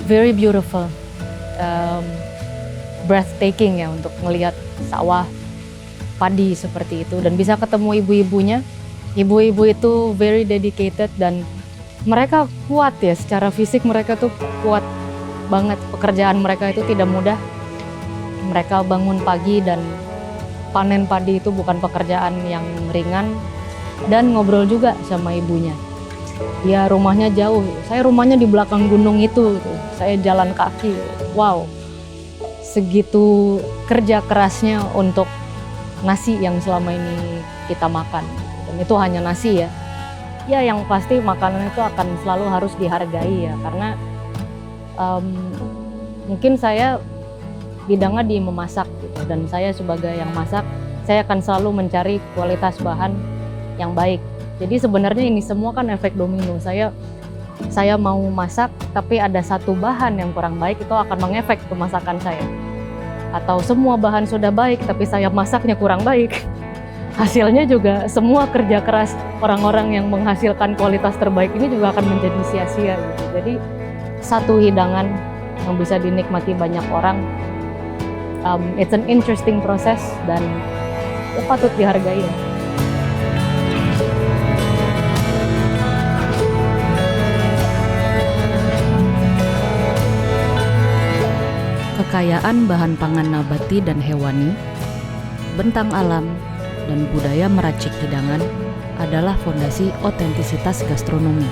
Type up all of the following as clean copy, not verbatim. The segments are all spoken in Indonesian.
very beautiful, breathtaking ya untuk melihat sawah padi seperti itu dan bisa ketemu ibu-ibunya. Ibu-ibu itu very dedicated dan mereka kuat ya, secara fisik mereka tuh kuat banget. Pekerjaan mereka itu tidak mudah. Mereka bangun pagi dan panen padi itu bukan pekerjaan yang ringan, dan ngobrol juga sama ibunya. Ya rumahnya jauh, saya rumahnya di belakang gunung itu, saya jalan kaki. Wow, segitu kerja kerasnya untuk nasi yang selama ini kita makan. Dan itu hanya nasi ya. Ya yang pasti makanan itu akan selalu harus dihargai ya, karena mungkin saya bidangnya di memasak gitu, dan saya sebagai yang masak, saya akan selalu mencari kualitas bahan yang baik. Jadi sebenarnya ini semua kan efek domino. Saya mau masak tapi ada satu bahan yang kurang baik, itu akan mengefek ke masakan saya. Atau semua bahan sudah baik tapi saya masaknya kurang baik, hasilnya juga semua kerja keras orang-orang yang menghasilkan kualitas terbaik ini juga akan menjadi sia-sia gitu. Jadi satu hidangan yang bisa dinikmati banyak orang, it's an interesting process dan patut dihargai. Kekayaan bahan pangan nabati dan hewani, bentang alam, dan budaya meracik hidangan adalah fondasi otentisitas gastronomi.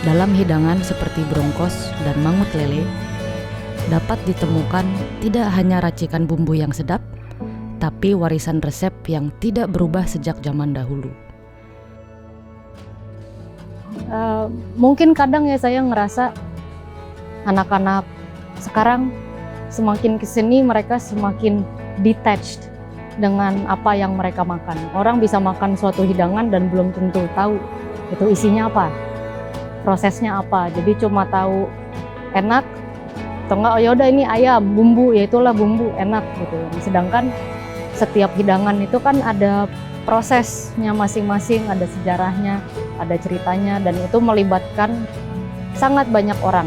Dalam hidangan seperti brongkos dan mangut lele, dapat ditemukan tidak hanya racikan bumbu yang sedap, tapi warisan resep yang tidak berubah sejak zaman dahulu. Mungkin kadang ya saya ngerasa anak-anak sekarang semakin kesini mereka semakin detached dengan apa yang mereka makan. Orang bisa makan suatu hidangan dan belum tentu tahu itu isinya apa, prosesnya apa. Jadi cuma tahu enak, atau enggak, oh yaudah ini ayam, bumbu, ya itulah bumbu, enak gitu. Sedangkan setiap hidangan itu kan ada prosesnya masing-masing, ada sejarahnya, ada ceritanya, dan itu melibatkan sangat banyak orang.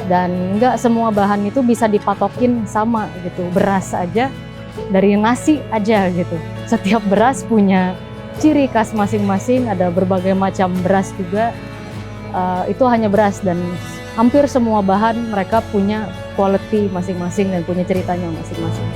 Dan enggak semua bahan itu bisa dipatokin sama gitu. Beras aja, dari nasi aja gitu. Setiap beras punya ciri khas masing-masing, ada berbagai macam beras juga. Itu hanya beras, dan hampir semua bahan mereka punya quality masing-masing dan punya ceritanya masing-masing.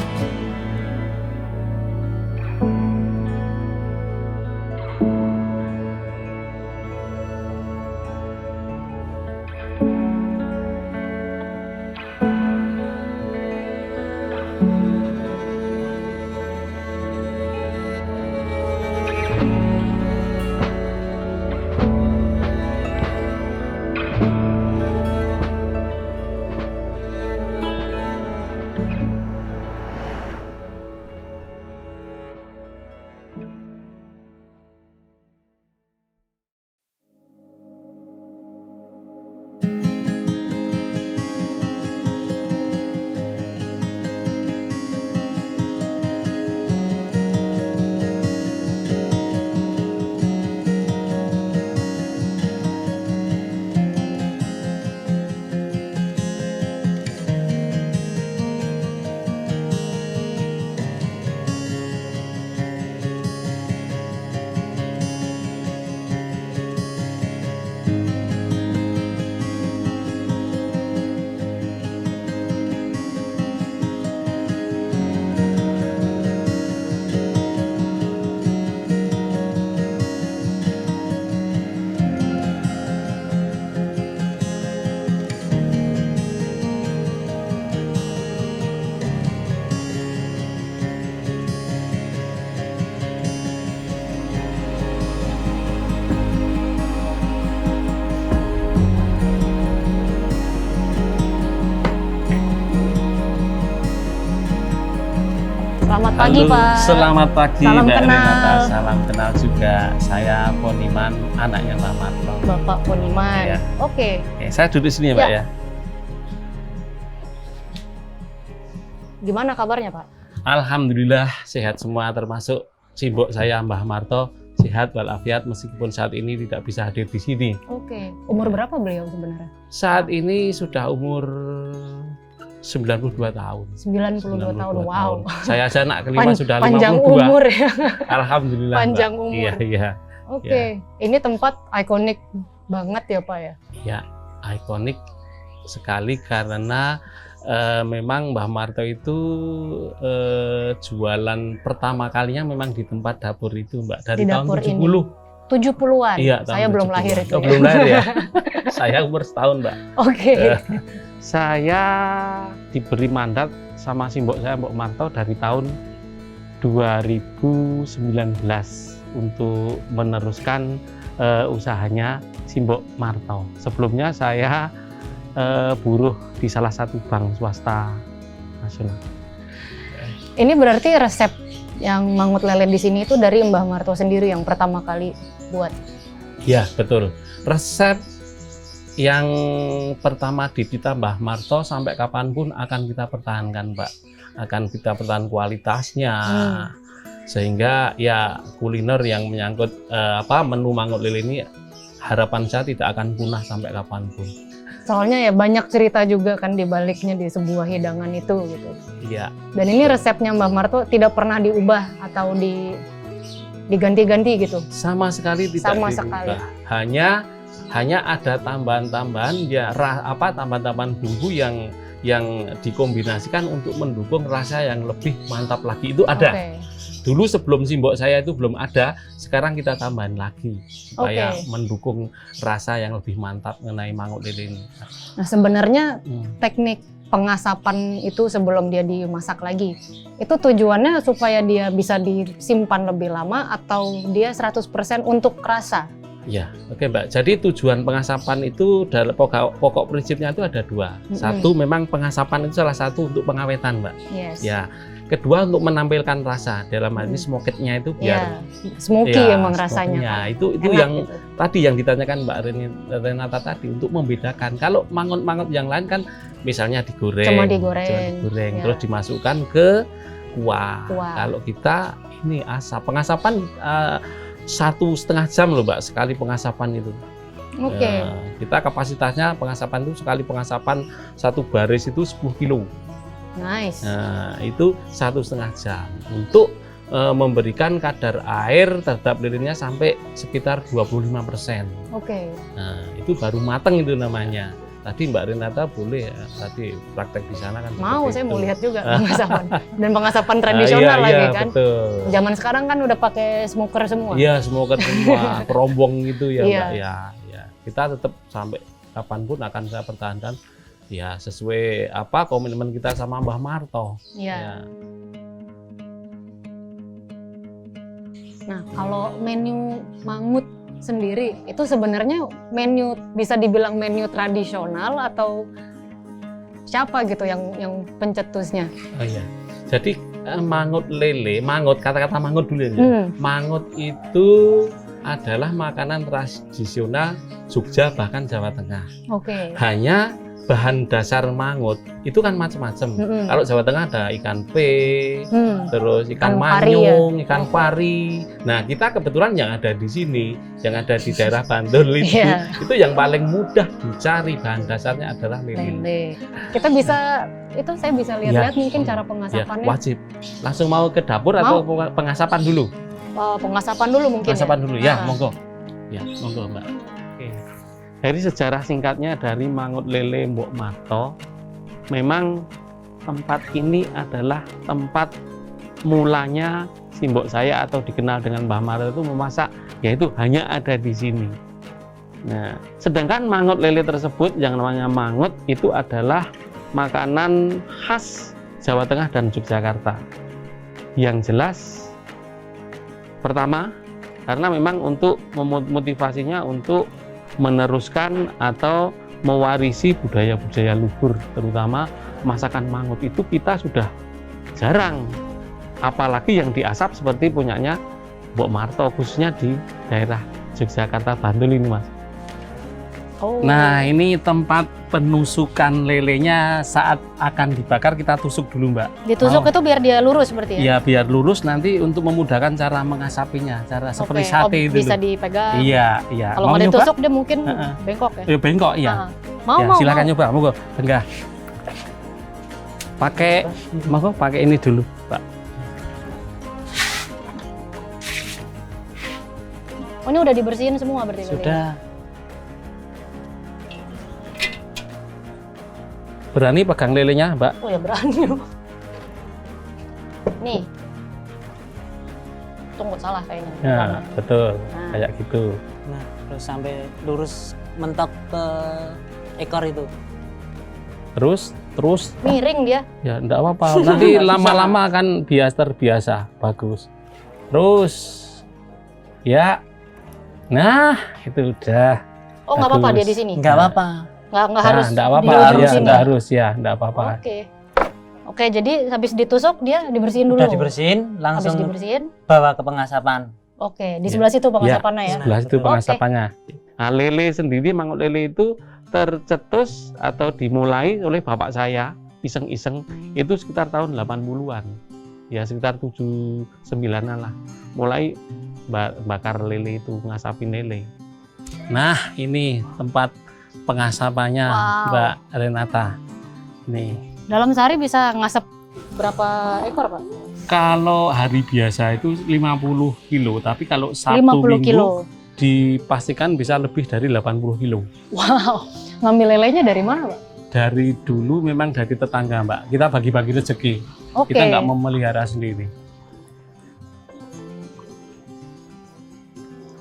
Selamat pagi, Halo, Pak. selamat pagi Salam Mbak kenal. Renata. Salam kenal juga. Saya Poniman, anaknya Pak Marto. Bapak Poniman. Ya. Oke. Oke, saya duduk sini ya, Mbak ya. Gimana kabarnya, Pak? Alhamdulillah sehat semua, termasuk simbok saya Mbah Marto. sehat walafiat meskipun saat ini tidak bisa hadir di sini. Oke. Umur berapa beliau sebenarnya? Saat ini sudah umur 92 tahun. 92 tahun. Wow. Saya aja anak kelima sudah 52. Panjang umur ya. Alhamdulillah. Panjang Mbak. umur. Iya. Oke. Ini tempat ikonik banget ya Pak ya? Ya, ikonik sekali karena memang Mbah Marto itu jualan pertama kalinya memang di tempat dapur itu Mbak, dari Di tahun dapur 70. ini? 70-an? Iya, Saya tahun belum 70-an. lahir itu. Oh, belum lahir ya? Saya umur setahun Mbak. Oke. Saya diberi mandat sama simbok saya Mbok Marto dari tahun 2019 untuk meneruskan usahanya Simbok Marto. Sebelumnya saya buruh di salah satu bank swasta nasional. Ini berarti resep yang mangut lele di sini itu dari Mbah Marto sendiri yang pertama kali buat. Ya, betul. Resep yang pertama dititah Mbah Marto sampai kapanpun akan kita pertahankan, Mbak. Akan kita pertahankan kualitasnya. Sehingga ya kuliner yang menyangkut menu mangut lele ini harapan saya tidak akan punah sampai kapanpun. Soalnya ya banyak cerita juga kan di baliknya di sebuah hidangan itu gitu. Iya. Dan ini resepnya Mbah Marto tidak pernah diubah atau diganti-ganti gitu. Sama sekali tidak Sama diubah. sekali. Hanya ada tambahan-tambahan ya tambahan-tambahan bumbu yang dikombinasikan untuk mendukung rasa yang lebih mantap lagi. Itu ada. Oke. Dulu sebelum simbok saya itu belum ada, sekarang kita tambahin lagi supaya mendukung rasa yang lebih mantap mengenai mangut lele ini. Nah sebenarnya teknik pengasapan itu sebelum dia dimasak lagi, itu tujuannya supaya dia bisa disimpan lebih lama atau dia 100% untuk rasa? Ya, oke Mbak. Jadi tujuan pengasapan itu dalam pokok prinsipnya itu ada dua. Satu memang pengasapan itu salah satu untuk pengawetan Mbak. Yes. Ya. Kedua untuk menampilkan rasa, dalam hal ini smokednya itu biar smoky emang rasanya. Itu yang gitu. Tadi yang ditanyakan Mbak Renata tadi untuk membedakan. Kalau mangut-mangut yang lain kan misalnya digoreng, cuma digoreng ya. Terus dimasukkan ke kuah. Kalau kita ini pengasapan 1,5 jam loh Mbak sekali pengasapan itu. Oke. Kita kapasitasnya pengasapan itu sekali pengasapan satu baris itu 10 kilo. Nice. Nah, itu 1,5 jam untuk memberikan kadar air terhadap lilenya sampai sekitar 25%. Oke. Nah, itu baru mateng itu namanya. Tadi Mbak Renata boleh tadi praktek di sana kan? Mau, saya mau lihat juga pengasapan. Dan pengasapan tradisional lagi kan. Betul. Zaman sekarang kan udah pakai smoker semua. Iya, smoker semua, kerombong gitu ya Iya. Mbak. Ya. Kita tetap sampai kapanpun akan saya pertahankan. Ya sesuai komitmen kita sama Mbah Marto. Iya. Ya. Nah kalau menu mangut sendiri itu sebenarnya menu bisa dibilang menu tradisional atau siapa gitu yang pencetusnya? Oh iya. Jadi mangut lele, kata-kata mangut dulu ya. Mangut itu adalah makanan tradisional Jogja bahkan Jawa Tengah. Oke. Hanya bahan dasar mangut itu kan macam-macam. Kalau Jawa Tengah ada ikan pe, terus ikan manyung, ikan pari. Nah kita kebetulan yang ada di sini, yang ada di daerah Bantul itu yang paling mudah dicari bahan dasarnya adalah lele. Kita bisa saya bisa lihat-lihat mungkin cara pengasapannya. Ya, wajib. Langsung mau ke dapur atau pengasapan dulu? Pengasapan dulu mungkin. Pengasapan dulu ya, monggo. Ya, monggo Mbak. Oke. Dari sejarah singkatnya dari mangut lele Mbok Marto, memang tempat ini adalah tempat mulanya simbok saya atau dikenal dengan Mbah Marto itu memasak, yaitu hanya ada di sini. Nah, sedangkan mangut lele tersebut yang namanya mangut itu adalah makanan khas Jawa Tengah dan Yogyakarta. Yang jelas, pertama, karena memang untuk memotivasinya untuk meneruskan atau mewarisi budaya-budaya luhur, terutama masakan mangut itu kita sudah jarang, apalagi yang diasap seperti punyanya Mbok Marto, khususnya di daerah Yogyakarta Bantul ini Mas. Oh. Nah, ini tempat penusukan lelenya saat akan dibakar kita tusuk dulu, Mbak. Ditusuk Mau? itu biar dia lurus berarti ya? Ya, biar lurus nanti untuk memudahkan cara mengasapinya, cara seperti Oke. sate itu. Bisa loh. dipegang. Iya, iya. Kalau Mau nggak nyoba? ditusuk dia mungkin Heeh. bengkok ya? Bengkok, iya. Ah. Mau, Ya, mau, silakan mau. nyoba, monggo. Enggak. Monggo pakai ini dulu, Pak. Oh, ini udah dibersihin semua berarti? lelenya? Sudah. Berani pegang lelenya, Mbak? Oh ya berani. Nih. Tunggu, salah kayaknya. Ya, betul. Nah. Kayak gitu. Nah, terus sampai lurus mentok ke ekor itu. Terus Miring dia. ya enggak apa-apa. Nanti lama-lama kan terbiasa. Bagus. Terus ya. Nah, itu udah. Oh nggak apa-apa dia Bagus. di sini? Enggak apa-apa. Nggak harus enggak di apa-apa. ujung Ya, sini? enggak harus ya, enggak apa-apa. Oke. Oke, jadi habis ditusuk dia dibersihin dulu? Udah dibersihin, Habis langsung dibersihin? bawa ke pengasapan. Oke, di Ya. sebelah situ pengasapannya ya? Sebelah situ Oke. pengasapannya. Nah, lele sendiri, mangut lele itu tercetus atau dimulai oleh bapak saya iseng-iseng itu sekitar tahun 80-an. Ya sekitar 79-an lah. Mulai bakar lele itu, ngasapin lele. Nah, ini tempat pengasapannya Wow. Mbak Renata. Nih. Dalam sehari bisa ngasap berapa ekor, Pak? Kalau hari biasa itu 50 kilo, tapi kalau Sabtu 50 Minggu kilo. dipastikan bisa lebih dari 80 kilo. Wow, ngambil lelenya dari mana, Pak? Dari dulu memang dari tetangga, Mbak. Kita bagi-bagi rezeki. Oke. Kita nggak memelihara sendiri.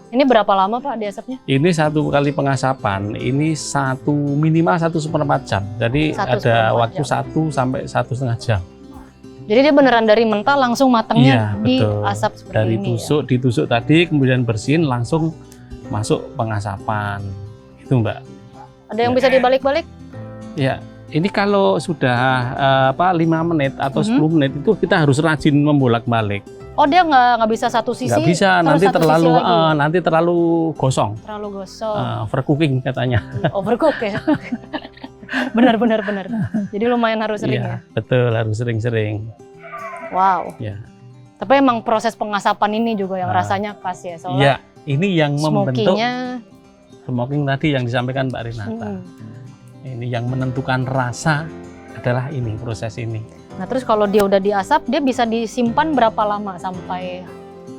Ini berapa lama, Pak, diasapnya? Ini satu kali pengasapan, ini minimal 1,4 jam. Jadi 1,4 ada waktu jam. 1 sampai 1,5 jam. Jadi dia beneran dari mentah langsung matangnya Iya, betul. diasap seperti Dari ini ditusuk tadi, kemudian bersihin, langsung masuk pengasapan. Itu, Mbak. ya? Ada yang bisa dibalik-balik? Ya, ini kalau sudah 5 menit atau Mhm. 10 menit itu kita harus rajin membolak-balik. Oh, dia nggak bisa satu sisi? Nggak bisa, terus nanti satu sisi lagi? nanti terlalu gosong. Terlalu gosong. Overcooking katanya. Overcook ya? benar. Jadi lumayan harus sering ya? Iya, betul, harus sering-sering. Wow. Ya. Tapi emang proses pengasapan ini juga yang Ah. rasanya khas ya? Iya, Soalnya ini yang membentuk smoky-nya... smoking tadi yang disampaikan Mbak Renata. Ini yang menentukan rasa adalah ini, proses ini. Nah, terus kalau dia udah diasap, dia bisa disimpan berapa lama sampai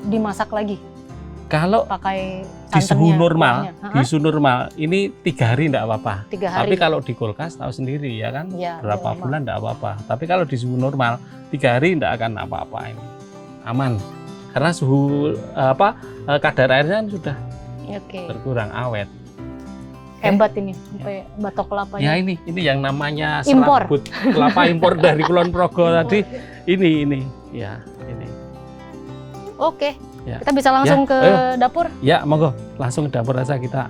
dimasak lagi? Kalau Pakai di suhu santannya, normal, kuahnya? di suhu normal ini 3 hari enggak apa-apa. 3 Tapi hari. kalau di kulkas tahu sendiri ya kan, Iya, berapa lama. bulan enggak apa-apa. Tapi kalau di suhu normal 3 hari enggak akan apa-apa ini. Aman. Karena suhu kadar airnya sudah Oke. berkurang, awet. Hebat ini, sampai batok kelapanya. Ya ini yang namanya Impor. serabut kelapa impor dari Kulon Progo tadi. Ini ya, ini. Oke, Ya. kita bisa langsung ke ayo. dapur. Ya, monggo langsung ke dapur aja kita.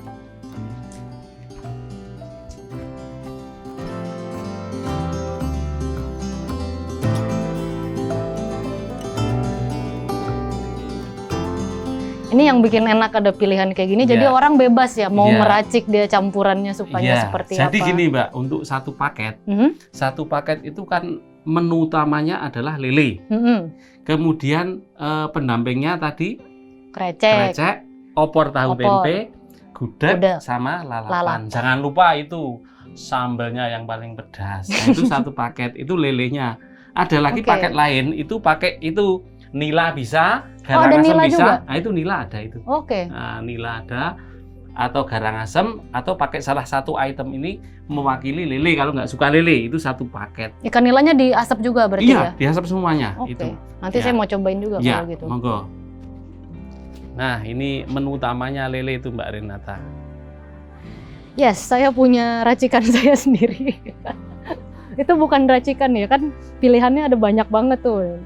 Ini yang bikin enak ada pilihan kayak gini. Jadi Iya. orang bebas ya mau Iya. meracik dia campurannya supaya Ya, seperti jadi apa. gini Mbak, untuk satu paket itu kan menu utamanya adalah lele. Kemudian pendampingnya tadi Krecek. krecek, opor tahu Opor. tempe, gudeg Gudeg. sama lalapan. Lalapan. Jangan lupa itu sambalnya yang paling pedas. Nah, itu satu paket, itu lelenya. Ada lagi Oke. paket lain, itu pakai itu nila bisa, Oh, ada garang asem nila bisa. juga? Nah, itu nila ada itu. Oke. Nah, nila ada atau garang asem atau pakai salah satu item ini mewakili lele. Kalau nggak suka lele itu satu paket. Ikan nilanya diasap juga berarti ya? Iya, diasap semuanya Oke. itu. Nanti Ya. saya mau cobain juga Iya, kalau gitu. monggo. Nah, ini menu utamanya lele itu Mbak Renata. Yes, saya punya racikan saya sendiri. Itu bukan racikan ya, kan pilihannya ada banyak banget tuh.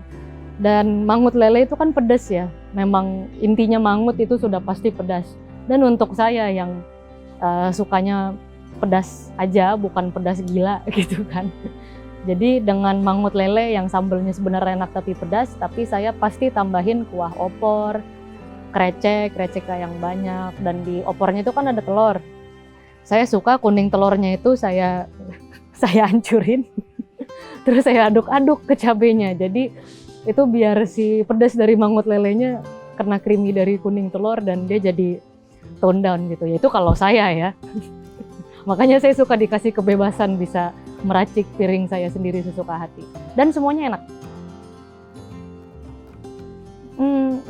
Dan mangut lele itu kan pedas ya. Memang intinya mangut itu sudah pasti pedas. Dan untuk saya yang sukanya pedas aja, bukan pedas gila gitu kan. Jadi dengan mangut lele yang sambelnya sebenarnya enak tapi pedas, tapi saya pasti tambahin kuah opor, krecek yang banyak, dan di opornya itu kan ada telur. Saya suka kuning telurnya itu saya hancurin, terus saya aduk-aduk ke cabenya. Jadi itu biar si pedas dari mangut lelenya kena creamy dari kuning telur dan dia jadi tone down gitu. Ya itu kalau saya ya. Makanya saya suka dikasih kebebasan bisa meracik piring saya sendiri sesuka hati. Dan semuanya enak.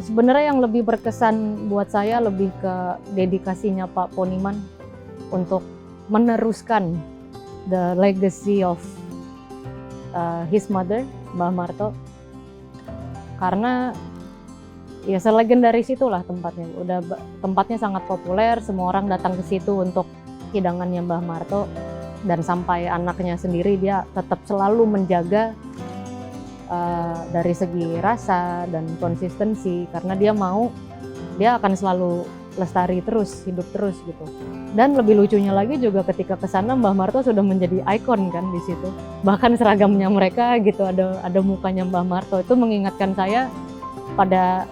Sebenarnya yang lebih berkesan buat saya lebih ke dedikasinya Pak Poniman untuk meneruskan the legacy of his mother, Mbah Marto. Karena ya selegendaris itulah tempatnya. Tempatnya sangat populer, semua orang datang ke situ untuk hidangannya Mbah Marto, dan sampai anaknya sendiri dia tetap selalu menjaga dari segi rasa dan konsistensi, karena dia akan selalu lestari terus, hidup terus gitu. Dan lebih lucunya lagi juga ketika kesana Mbah Marto sudah menjadi ikon kan di situ. Bahkan seragamnya mereka gitu ada mukanya Mbah Marto. Itu mengingatkan saya pada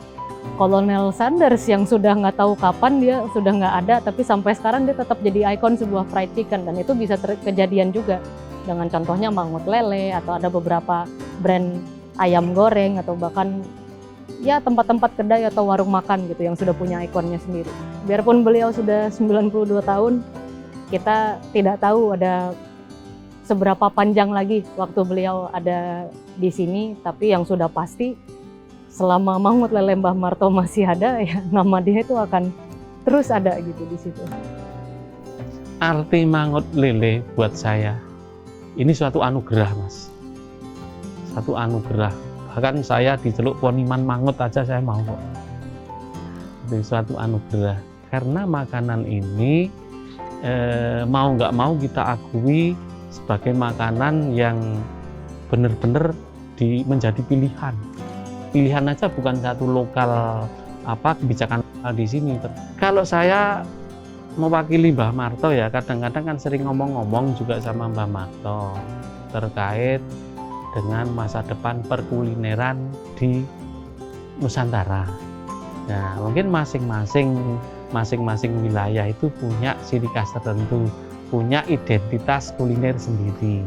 Kolonel Sanders yang sudah nggak tahu kapan dia sudah nggak ada, tapi sampai sekarang dia tetap jadi ikon sebuah fried chicken. Dan itu bisa kejadian juga dengan contohnya Mangut Lele, atau ada beberapa brand ayam goreng, atau bahkan ya tempat-tempat kedai atau warung makan gitu yang sudah punya ikonnya sendiri. Biarpun beliau sudah 92 tahun, kita tidak tahu ada seberapa panjang lagi waktu beliau ada di sini, tapi yang sudah pasti selama Mangut Lele Mbah Marto masih ada, ya nama dia itu akan terus ada gitu di situ. Arti Mangut Lele buat saya ini suatu anugerah, Mas. Satu anugerah. Bahkan saya diceluk Poniman Mangut aja saya mau kok. Itu suatu anugerah. Karena makanan ini mau nggak mau kita akui sebagai makanan yang benar-benar menjadi pilihan. Pilihan aja bukan satu lokal kebijakan lokal di sini. Kalau saya mewakili Mbah Marto ya, kadang-kadang kan sering ngomong-ngomong juga sama Mbah Marto terkait dengan masa depan perkulineran di Nusantara. Nah, mungkin masing-masing wilayah itu punya ciri khas tertentu, punya identitas kuliner sendiri.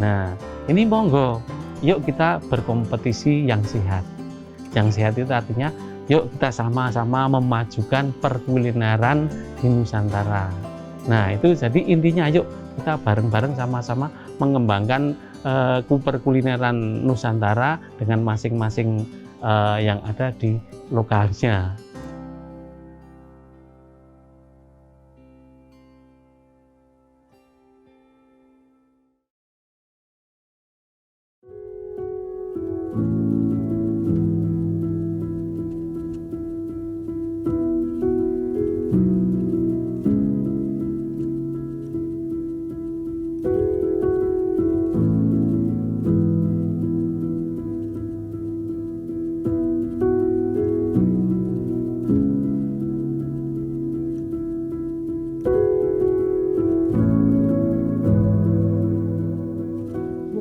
Nah, ini monggo, yuk kita berkompetisi yang sehat. Yang sehat itu artinya yuk kita sama-sama memajukan perkulineran di Nusantara. Nah, itu jadi intinya yuk kita bareng-bareng sama-sama mengembangkan perkulineran Nusantara dengan masing-masing yang ada di lokalnya.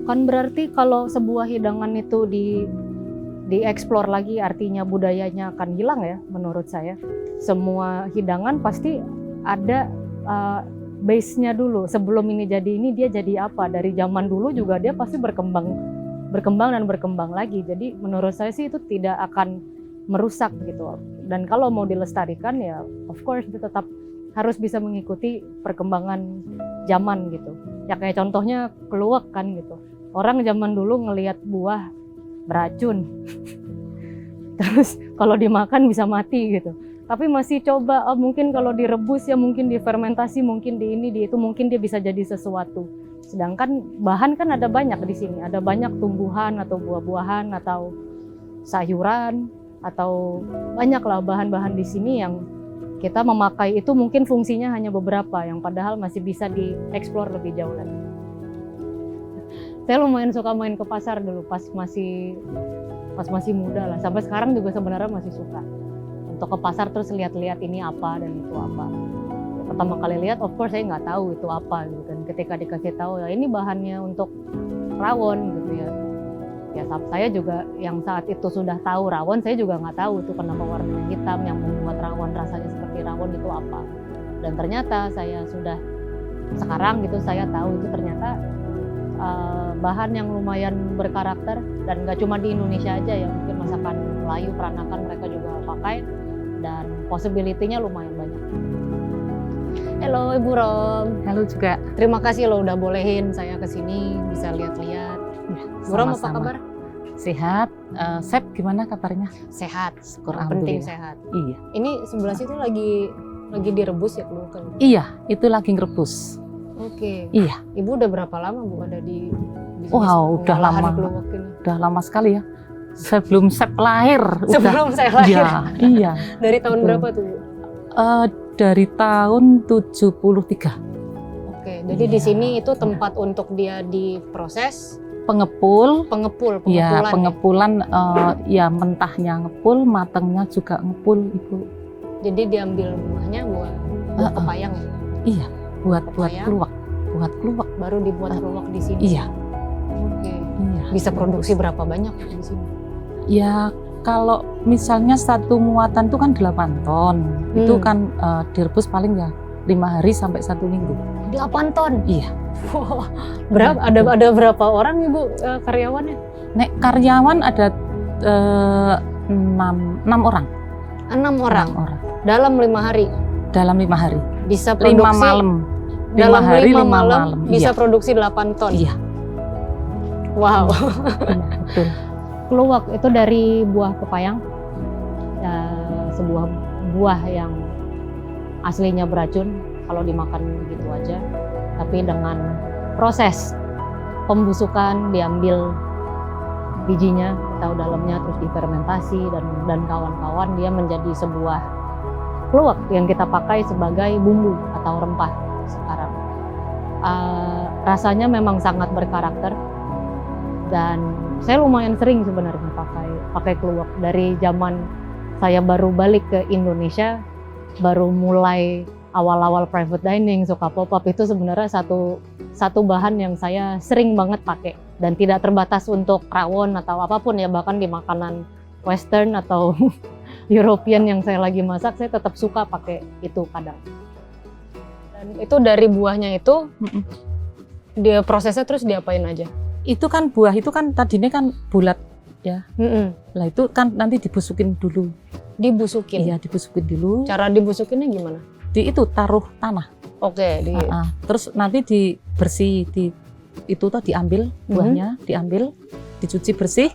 Bukan berarti kalau sebuah hidangan itu dieksplor lagi artinya budayanya akan hilang ya, menurut saya. Semua hidangan pasti ada base-nya dulu. Sebelum ini jadi ini, dia jadi apa? Dari zaman dulu juga dia pasti berkembang dan berkembang lagi. Jadi menurut saya sih itu tidak akan merusak gitu. Dan kalau mau dilestarikan ya of course dia tetap harus bisa mengikuti perkembangan zaman gitu. Ya kayak contohnya keluak kan gitu. Orang zaman dulu ngelihat buah beracun, terus kalau dimakan bisa mati gitu. Tapi masih coba, mungkin kalau direbus ya, mungkin difermentasi, mungkin di itu mungkin dia bisa jadi sesuatu. Sedangkan bahan kan ada banyak di sini, ada banyak tumbuhan atau buah-buahan atau sayuran atau banyaklah bahan-bahan di sini yang kita memakai itu mungkin fungsinya hanya beberapa, yang padahal masih bisa dieksplor lebih jauh lagi. Saya lumayan suka main ke pasar dulu pas masih muda lah. Sampai sekarang juga sebenarnya masih suka untuk ke pasar terus lihat-lihat ini apa dan itu apa. Pertama kali lihat, of course saya nggak tahu itu apa gitu kan. Ketika dikasih tahu ya ini bahannya untuk rawon gitu ya. Ya saya juga yang saat itu sudah tahu rawon, saya juga nggak tahu itu kenapa warnanya hitam, yang membuat rawon rasanya seperti rawon itu apa. Dan ternyata saya sudah sekarang gitu saya tahu itu ternyata bahan yang lumayan berkarakter dan nggak cuma di Indonesia aja ya, mungkin masakan Melayu, Peranakan mereka juga pakai dan possibility-nya lumayan banyak. Halo Ibu Rom. Halo juga. Terima kasih lo udah bolehin saya ke sini bisa lihat-lihat. Bu Rom, apa Sama-sama. kabar? Sehat. Sep gimana kabarnya? Sehat. Syukur Yang penting alhamdulillah. sehat. Iya. Ini sebelah situ lagi direbus ya keluar. Iya, itu lagi ngerebus. Oke. Iya. Ibu udah berapa lama Bu ada di Wow, udah pengolahan lama. keluak ini? Udah lama sekali ya. Sebelum Sep lahir. Sebelum saya lahir. Iya, iya. Dari tahun Betul. berapa tuh Bu? Dari tahun 73. Oke, jadi di Iya. sini itu tempat untuk dia diproses Pengepul. pengepulan Ya, ya? pengepulan ya mentahnya ngepul, matangnya juga ngepul Ibu. Jadi diambil buahnya buat pepayang ya? Iya, buat Pepaya. keluak. Buat keluak. Baru dibuat keluak di sini. Iya, Oke. iya. Bisa produksi berapa banyak di sini? Ya kalau misalnya satu muatan itu kan 8 ton, itu kan direbus paling ya 5 hari sampai 1 minggu. 8 ton. Iya. Wah, berapa? Ada berapa orang Ibu karyawannya? Nek karyawan ada 6 orang. 6 orang 6 orang dalam 5 hari. dalam 5 hari. Bisa 5 produksi malam. 5 dalam hari 5 5 malam malam. bisa Iya. produksi 8 ton. Iya. Wow. Iya, betul. Keluak itu dari buah pepayang, sebuah buah yang aslinya beracun kalau dimakan gitu aja, tapi dengan proses pembusukan diambil bijinya atau dalamnya terus difermentasi dan kawan-kawan dia menjadi sebuah keluak yang kita pakai sebagai bumbu atau rempah sekarang. Rasanya memang sangat berkarakter. Dan saya lumayan sering sebenarnya pakai keluak dari zaman saya baru balik ke Indonesia, baru mulai awal-awal private dining, suka pop-up itu sebenarnya satu bahan yang saya sering banget pakai dan tidak terbatas untuk rawon atau apapun ya, bahkan di makanan Western atau European yang saya lagi masak saya tetap suka pakai itu kadang. Dan itu dari buahnya itu dia prosesnya terus diapain aja? Itu kan buah itu kan tadinya kan bulat ya. Lah itu kan nanti dibusukin dulu. Dibusukin. Iya, dibusukin dulu. Cara dibusukinnya gimana? Di itu taruh tanah. Oke, Terus nanti dibersih itu tuh diambil buahnya, diambil, dicuci bersih,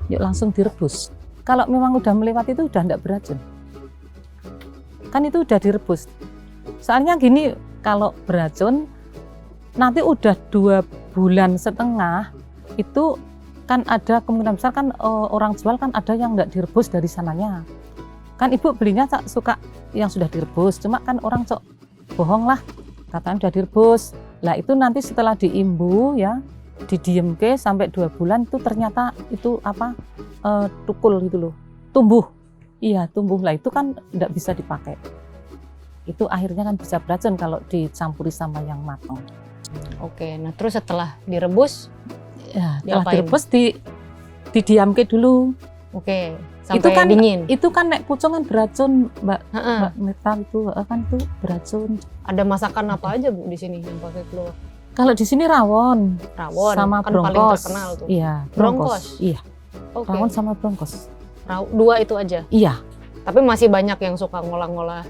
yuk langsung direbus. Kalau memang udah melewati itu udah enggak beracun. Kan itu udah direbus. Soalnya gini, kalau beracun nanti udah 2,5 bulan itu kan ada kemungkinan besar kan orang jual kan ada yang nggak direbus dari sananya. Kan ibu belinya suka yang sudah direbus, cuma kan orang bohong lah, katanya udah direbus. Lah itu nanti setelah diimbu ya, didiemke sampai 2 bulan itu ternyata itu tukul gitu loh, tumbuh. Iya tumbuh, lah itu kan nggak bisa dipakai. Itu akhirnya kan bisa beracun kalau dicampuri sama yang matang. Oke, nah terus setelah direbus, Ya, setelah diapain? direbus didiamke dulu. Oke, sampai Itu kan dingin. Itu kan nek pucung kan beracun, Mbak Heeh. Meta itu kan tuh beracun. Ada masakan apa aja Bu di sini yang pakai keluak? Kalau di sini rawon Rawon, sama kan bronkos. paling terkenal tuh. Iya, Bronkos? Iya, Oke, rawon sama bronkos. dua itu aja. Iya. Tapi masih banyak yang suka ngolah-ngolah.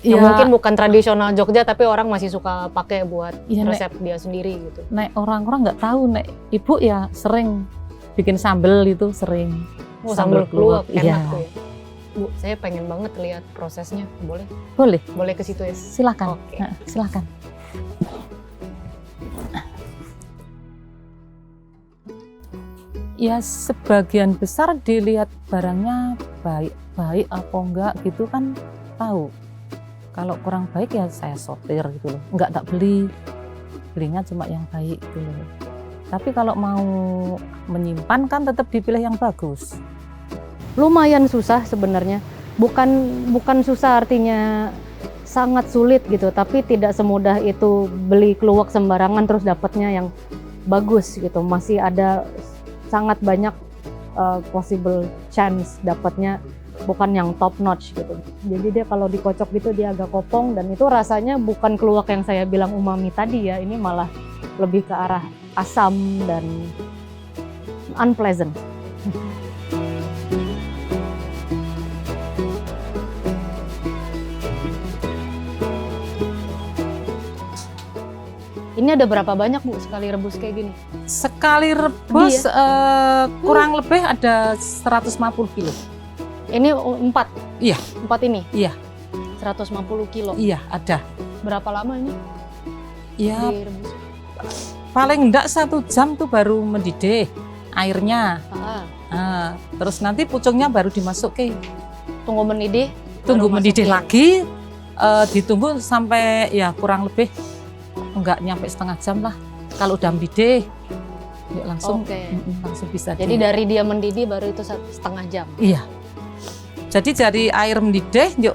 Iya, Mungkin bukan tradisional Jogja, tapi orang masih suka pakai buat iya, resep dia sendiri gitu. nek orang-orang nggak tahu, nek ibu ya sering bikin sambel itu sering. Oh, Sambal sambal keluak, enak iya. tuh ya. Bu, saya pengen banget lihat prosesnya. Boleh? Boleh, Boleh ke situ ya? silakan. Oke. Nah, silakan. Ya sebagian besar dilihat barangnya baik apa enggak gitu kan tahu. Kalau kurang baik ya saya sortir gitu loh. Enggak tak beli. Belinya cuma yang baik gitu loh. Tapi kalau mau menyimpan kan tetap dipilih yang bagus. Lumayan susah sebenarnya. Bukan susah artinya sangat sulit gitu, tapi tidak semudah itu beli keluak sembarangan terus dapatnya yang bagus gitu. Masih ada sangat banyak possible chance dapatnya bukan yang top notch gitu. Jadi dia kalau dikocok gitu dia agak kopong, dan itu rasanya bukan keluak yang saya bilang umami tadi ya, ini malah lebih ke arah asam dan unpleasant. Ini ada berapa banyak Bu sekali rebus kayak gini? Sekali rebus kurang lebih ada 150 kilo. Ini 4? Iya. 4 ini? Iya. 150 kilo? Iya, ada. Berapa lama ini Ya, direbus? paling enggak 1 jam tuh baru mendidih airnya. Terus nanti pucungnya baru dimasukin. Tunggu mendidih? Tunggu baru mendidih masukin. lagi, ditunggu sampai ya kurang lebih enggak nyampe setengah jam lah. Kalau udah mendidih, yuk langsung Oke. langsung bisa. Jadi dari dia mendidih baru itu setengah jam? Iya. Jadi dari air mendidih, yuk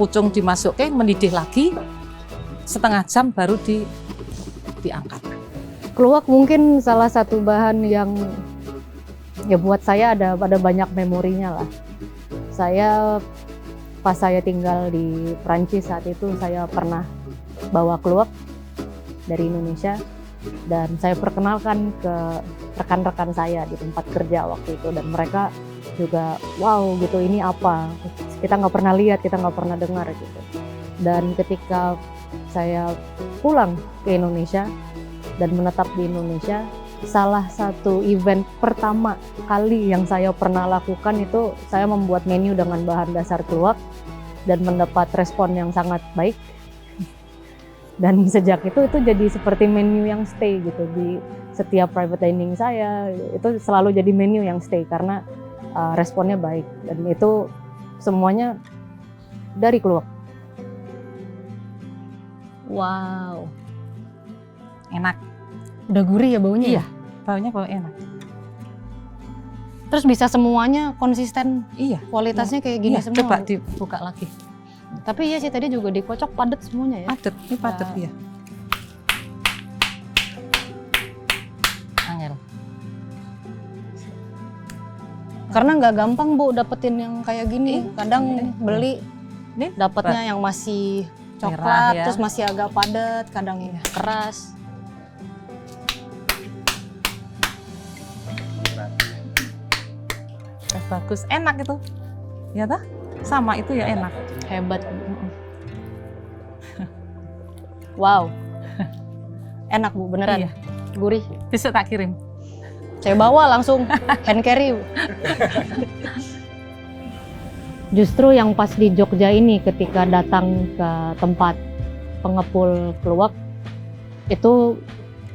pucung dimasukin, mendidih lagi, setengah jam baru diangkat. Keluak mungkin salah satu bahan yang ya buat saya ada banyak memorinya lah. Pas saya tinggal di Prancis saat itu, saya pernah bawa keluak dari Indonesia dan saya perkenalkan ke rekan-rekan saya di tempat kerja waktu itu, dan mereka juga wow gitu, ini apa, kita nggak pernah lihat, kita nggak pernah dengar gitu. Dan ketika saya pulang ke Indonesia dan menetap di Indonesia, salah satu event pertama kali yang saya pernah lakukan itu saya membuat menu dengan bahan dasar keluak dan mendapat respon yang sangat baik. Dan sejak itu jadi seperti menu yang stay gitu di setiap private dining saya, itu selalu jadi menu yang stay karena responnya baik, dan itu semuanya dari keluak. Wow, Enak. udah gurih ya baunya? Iya, baunya bau enak. Terus bisa semuanya konsisten Iya. kualitasnya kayak gini Iya, semua? coba dibuka lagi. Tapi iya sih tadi juga dikocok padat semuanya ya? Padet, ini padet Ya. ya. Angel. Karena nggak gampang Bu dapetin yang kayak gini. Kadang beli Ini dapatnya yang masih Merah coklat, ya. terus masih agak padat, kadang yang keras. bagus, enak itu. Ya toh? Sama itu ya enak. Hebat. Wow. Enak Bu, beneran. Iya. Gurih. Besok tak kirim. Saya bawa langsung hand carry. Justru yang pas di Jogja ini ketika datang ke tempat pengepul keluak itu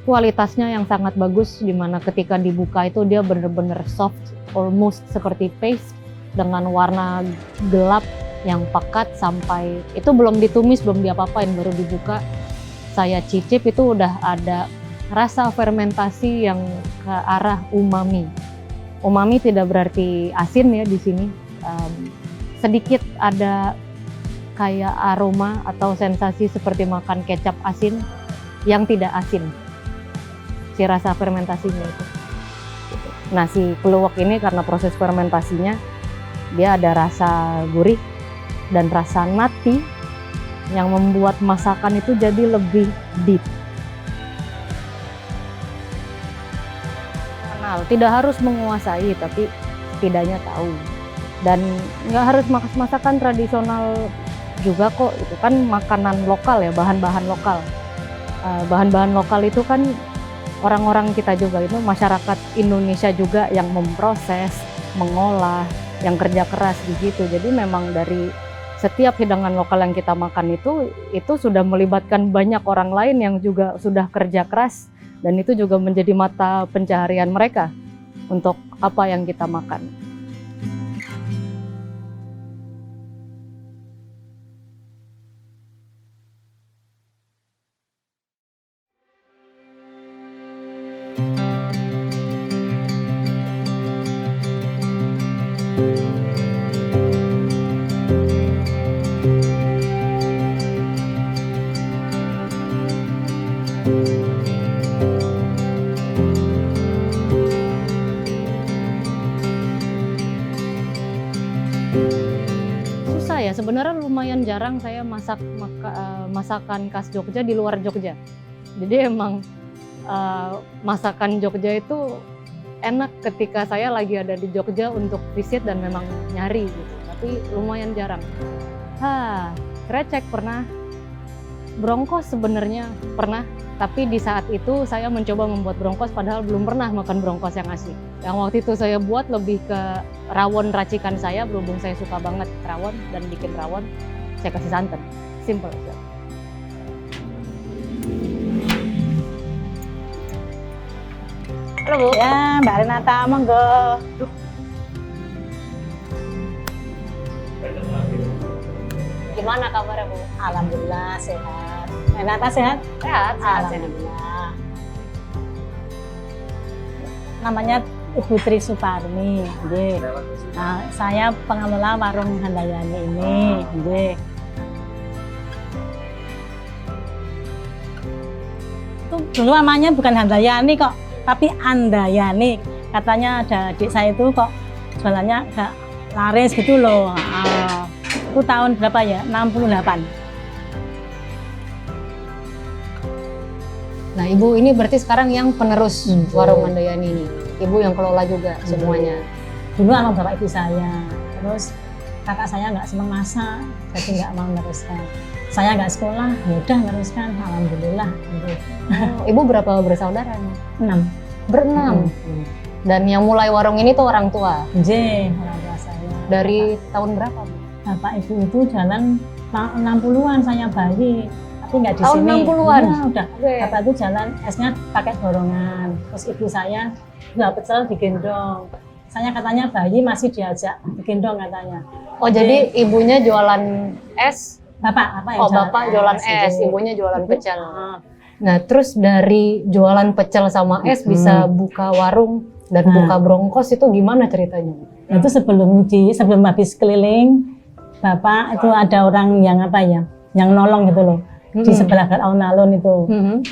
kualitasnya yang sangat bagus, di mana ketika dibuka itu dia bener-bener soft, almost seperti paste dengan warna gelap yang pekat, sampai itu belum ditumis, belum diapa-apain, baru dibuka saya cicip itu udah ada rasa fermentasi yang ke arah umami. Umami tidak berarti asin ya di sini. Sedikit ada kayak aroma atau sensasi seperti makan kecap asin yang tidak asin. Si rasa fermentasinya itu. Nah, si keluak ini karena proses fermentasinya dia ada rasa gurih dan rasa nati yang membuat masakan itu jadi lebih deep. Kenal, tidak harus menguasai tapi setidaknya tahu. Dan nggak harus masakan tradisional juga kok, itu kan makanan lokal ya, bahan-bahan lokal. Bahan-bahan lokal itu kan orang-orang kita juga, itu masyarakat Indonesia juga yang memproses, mengolah, yang kerja keras di situ. Jadi memang dari setiap hidangan lokal yang kita makan itu sudah melibatkan banyak orang lain yang juga sudah kerja keras, dan itu juga menjadi mata pencaharian mereka untuk apa yang kita makan. gimana ya, sebenarnya lumayan jarang saya masakan khas Jogja di luar Jogja. Jadi emang masakan Jogja itu enak ketika saya lagi ada di Jogja untuk visit dan memang nyari gitu. Tapi lumayan jarang. Krecek pernah, brongkos sebenarnya pernah. Tapi di saat itu saya mencoba membuat brongkos padahal belum pernah makan brongkos yang asli. Yang waktu itu saya buat lebih ke rawon racikan saya, berhubung saya suka banget rawon dan bikin rawon, saya kasih santan. Simple aja. Halo Bu. Ya, Mbak Renata, monggo. Gimana kabarnya Bu? Alhamdulillah sehat. Renata sehat? Sehat, sehat. Alhamdulillah. Namanya Ibu Tri Suparmi. Nggih. Nah, saya pengelola warung Handayani ini. Nggih. Itu dulu namanya bukan Handayani kok, tapi Andayani. Katanya ada adik saya itu kok jualannya agak laris gitu loh. Itu tahun berapa ya? 68. Nah Ibu ini berarti sekarang yang penerus warung Handayani ini. Ibu yang kelola juga semuanya. Dulu sama bapak ibu saya, terus kakak saya nggak seneng masak, jadi nggak mau meneruskan. Saya nggak sekolah, ya udah meneruskan, alhamdulillah. Gitu. Ibu berapa bersaudara nih? 6. Berenam. Dan yang mulai warung ini tuh orang tua. J, orang tua saya. Dari tahun berapa Bu? Bapak ibu itu jalan 60-an saya bayi, tapi nggak di Tahun sini. 60-an? Iya, udah. Oke. Bapak itu jalan, esnya pakai dorongan. Terus ibu saya nggak pecel digendong. Saya katanya bayi masih diajak digendong katanya. Oh jadi ibunya jualan es? Bapak apa yang Oh bapak jualan es, Ibu. ibunya jualan pecel. Ah. Nah terus dari jualan pecel sama es bisa buka warung dan buka brongkos itu gimana ceritanya? Itu sebelum habis keliling, Bapak itu ada orang yang apa ya, yang nolong gitu loh. Di sebelah alun-alun itu.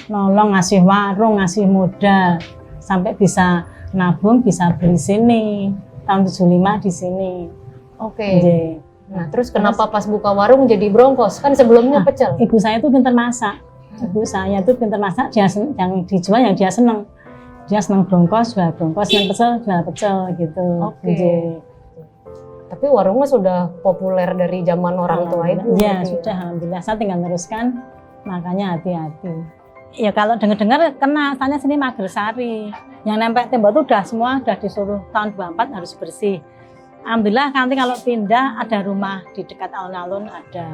Nolong ngasih warung, ngasih modal sampai bisa nabung, bisa beli sini. Tahun 75 di sini. Oke. Nggih. Nah terus kenapa pas buka warung jadi brongkos? Kan sebelumnya pecel. Ibu saya itu pintar masak. Ibu saya itu pintar masak, yang dijual yang dia seneng. Dia seneng brongkos, jual brongkos, yang pecel, jual pecel gitu. Oke. Nggih. Tapi warungnya sudah populer dari zaman orang tua Ibu. Iya, berarti. sudah alhamdulillah. Saya tinggal teruskan, makanya hati-hati. Ya kalau dengar-dengar kena, tanya sini Magersari. Yang nempel tembok itu udah semua udah disuruh tahun 24 harus bersih. Alhamdulillah nanti kalau pindah ada rumah di dekat alun-alun ada.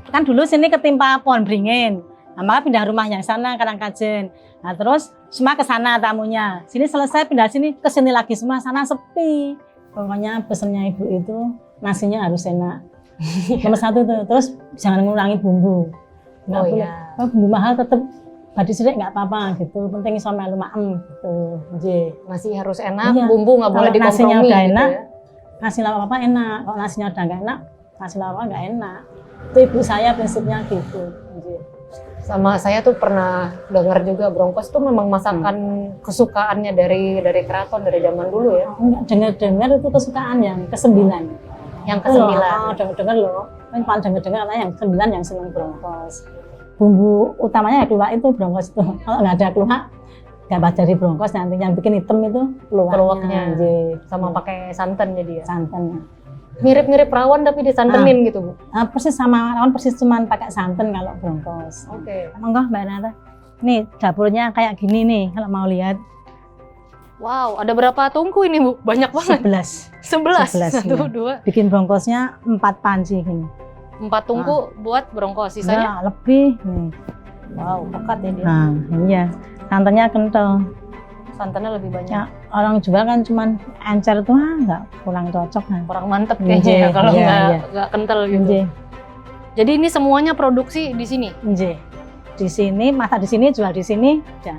Kan dulu sini ketimpa pohon beringin. Nah, maka pindah rumah yang sana Karangkajen. Nah, terus semua ke sana tamunya. Sini selesai pindah sini ke sini lagi semua, sana sepi. Pokoknya pesennya ibu itu nasinya harus enak. Nomor 1 tuh. Terus jangan mengurangi bumbu. Nggak boleh. Iya. Oh, bumbu mahal tetap badi sedek nggak apa-apa gitu. Penting iso melu maem gitu. Nggih. Masih harus enak, Iya. bumbu nggak boleh Kalau nasinya dikompromi udah gitu enak, ya. nasi lauk apa enak. Kalau nasinya udah nggak enak, nasi lauk nggak enak. Itu ibu saya prinsipnya gitu. Nggih. Sama saya tuh pernah dengar juga brongkos tuh memang masakan kesukaannya dari keraton dari zaman dulu ya. Enggak dengar-dengar itu kesukaan yang ke-9. Yang Itu loh, ke-9. dengar-dengar loh. Kan paling dengar-dengar katanya yang ke-9 yang seneng brongkos. Bumbu utamanya ya keluak itu brongkos itu. Kalau nggak ada keluak, nggak baca dari brongkos nanti yang bikin hitam itu Keluaknya. Nggih. Sama pakai santan jadi ya. Santan. Mirip-mirip rawon tapi disantenin gitu Bu. Persis sama rawon persis cuman pakai santan kalau brongkos. Oke. Monggo Mbak Nata. Nih dapurnya kayak gini nih kalau mau lihat. Wow, ada berapa tungku ini Bu? Banyak banget. 11. 11, 1, iya. 2. Bikin brongkosnya 4 panci gini. 4 tungku buat brongkos, sisanya. Enggak, lebih nih. Wow, pekat ya dia. Nah, iya. Santannya kental. Santannya lebih banyak. Ya, orang jual kan cuman encer tuh nggak kurang cocok kan. Kurang mantep Nggih, kayaknya ya, kalau iya, nggak kental gitu. Nggih, Jadi ini semuanya produksi di sini. nggih. Di sini, masak di sini, jual di sini. Ya,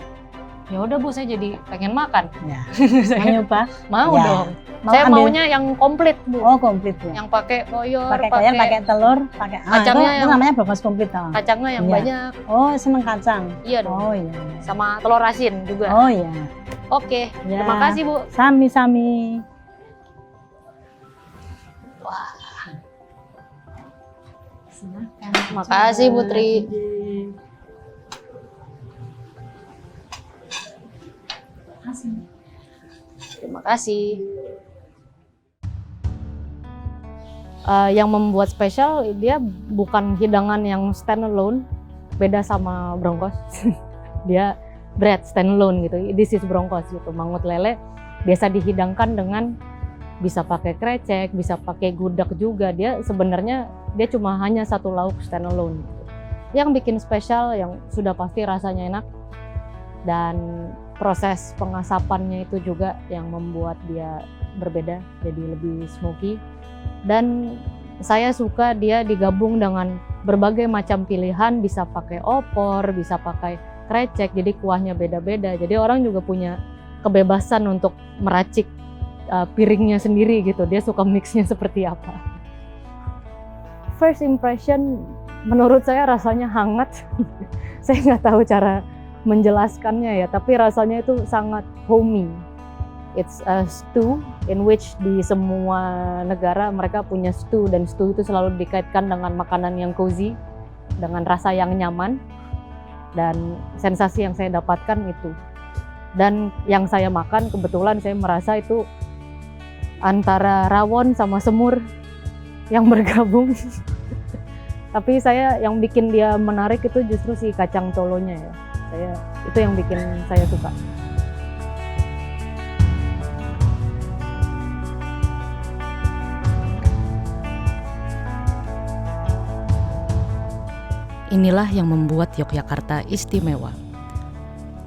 Ya udah Bu, saya jadi pengen makan. ya. Saya Mau nyoba? mau Ya. dong. Mau Saya ambil? maunya yang komplit Bu. Oh, komplit ya. Yang pakai koyor, Pakai koyor, pakai telur, pakai Kacangnya itu yang- namanya brongkos komplit toh. kacangnya yang Iya. banyak. Oh, seneng kacang. Iya dong. Oh iya. Sama telur asin juga. Oh iya. Oke, Ya. terima kasih Bu. Sami-sami. Makasih Putri. Terima kasih. Yang membuat spesial dia bukan hidangan yang standalone, beda sama bronkos. Dia bread standalone gitu. This is bronkos gitu. Mangut lele biasa dihidangkan dengan bisa pakai krecek, bisa pakai gudeg juga. Dia sebenarnya dia cuma hanya satu lauk standalone. Gitu. Yang bikin spesial yang sudah pasti rasanya enak dan proses pengasapannya itu juga yang membuat dia berbeda, jadi lebih smoky. Dan saya suka dia digabung dengan berbagai macam pilihan, bisa pakai opor, bisa pakai krecek, jadi kuahnya beda-beda. Jadi orang juga punya kebebasan untuk meracik piringnya sendiri gitu, dia suka mixnya seperti apa. First impression menurut saya rasanya hangat. Saya nggak tahu cara menjelaskannya ya, tapi rasanya itu sangat homey. It's a stew in which di semua negara mereka punya stew, dan stew itu selalu dikaitkan dengan makanan yang cozy, dengan rasa yang nyaman, dan sensasi yang saya dapatkan itu. Dan yang saya makan kebetulan saya merasa itu antara rawon sama semur yang bergabung. Tapi saya yang bikin dia menarik itu justru si kacang tolonya ya. Itu yang bikin saya suka. Inilah yang membuat Yogyakarta istimewa.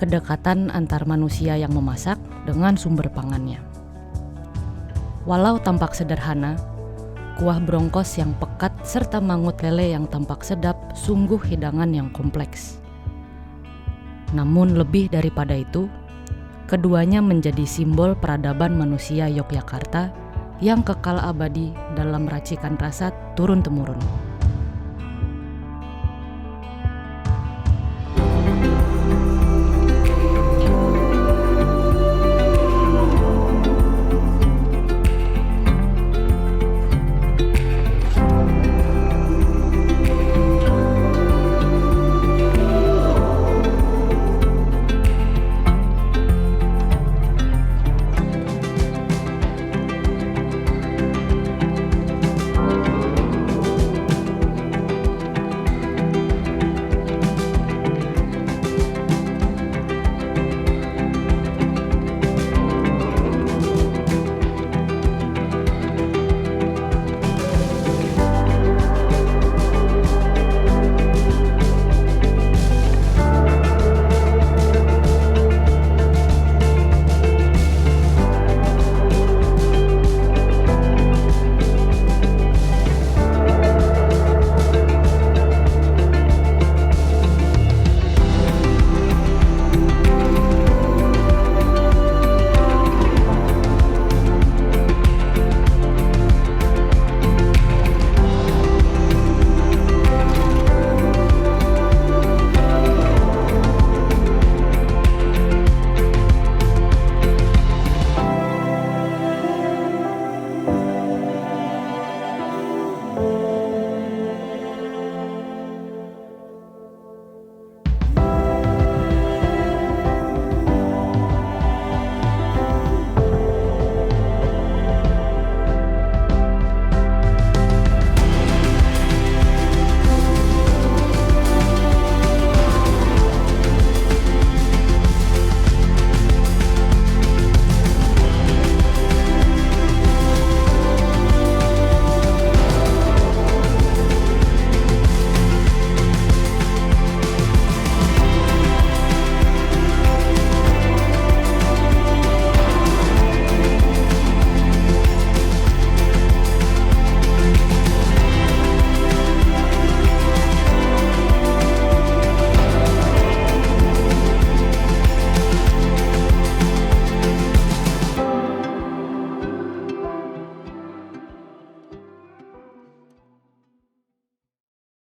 Kedekatan antar manusia yang memasak dengan sumber pangannya. Walau tampak sederhana, kuah bronkos yang pekat serta mangut lele yang tampak sedap sungguh hidangan yang kompleks. Namun lebih daripada itu, keduanya menjadi simbol peradaban manusia Yogyakarta yang kekal abadi dalam racikan rasa turun-temurun.